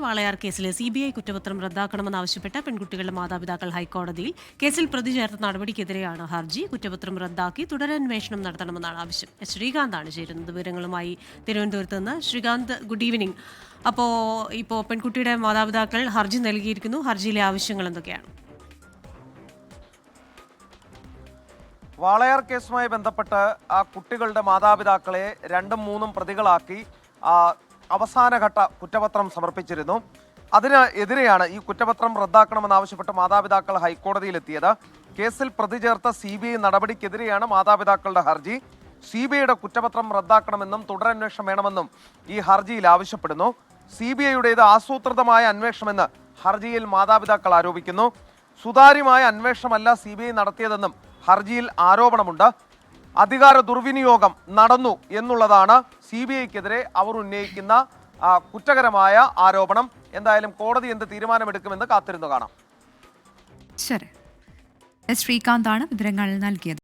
വാളയാർ കേസിലെ CBI കുറ്റപത്രം റദ്ദാക്കണമെന്നാവശ്യപ്പെട്ട പെൺകുട്ടികളുടെ മാതാപിതാക്കൾ ഹൈക്കോടതിയിൽ. കേസിൽ പ്രതി ചേർത്ത നടപടിക്കെതിരെയാണ് ഹർജി. കുറ്റപത്രം റദ്ദാക്കി തുടരന്വേഷണം നടത്തണമെന്നാണ് ആവശ്യം. ശ്രീകാന്താണ് ചേരുന്നത് വിവരങ്ങളുമായി തിരുവനന്തപുരത്ത് നിന്ന്. Srikanth, good evening. ഇപ്പോൾ പെൺകുട്ടിയുടെ മാതാപിതാക്കൾ ഹർജി നൽകിയിരിക്കുന്നു. ഹർജിയിലെ ആവശ്യങ്ങൾ എന്തൊക്കെയാണ്? വാളയാർ കേസുമായി ബന്ധപ്പെട്ട് ആ കുട്ടികളുടെ മാതാപിതാക്കളെ 2ഉം 3ഉം പ്രതികളാക്കി അവസാനഘട്ട കുറ്റപത്രം സമർപ്പിച്ചിരുന്നു. അതിന് എതിരെയാണ് ഈ കുറ്റപത്രം റദ്ദാക്കണമെന്നാവശ്യപ്പെട്ട് മാതാപിതാക്കൾ ഹൈക്കോടതിയിലെത്തിയത്. കേസിൽ പ്രതി ചേർത്ത CBI നടപടിക്കെതിരെയാണ് മാതാപിതാക്കളുടെ ഹർജി. CBIയുടെ കുറ്റപത്രം റദ്ദാക്കണമെന്നും തുടരന്വേഷണം വേണമെന്നും ഈ ഹർജിയിൽ ആവശ്യപ്പെടുന്നു. CBIയുടേത് ആസൂത്രിതമായ അന്വേഷണമെന്ന് ഹർജിയിൽ മാതാപിതാക്കൾ ആരോപിക്കുന്നു. സുതാര്യമായ അന്വേഷണമല്ല CBI നടത്തിയതെന്നും ഹർജിയിൽ ആരോപണമുണ്ട്. അധികാര ദുർവിനിയോഗം നടന്നു എന്നുള്ളതാണ് CBIക്കെതിരെ അവർ ഉന്നയിക്കുന്ന കുറ്റകരമായ ആരോപണം. എന്തായാലും കോടതി എന്ത് തീരുമാനമെടുക്കുമെന്ന് കാത്തിരുന്നു കാണാം. ശരി, ശ്രീകാന്താണ് വിവരങ്ങൾ നൽകിയത്.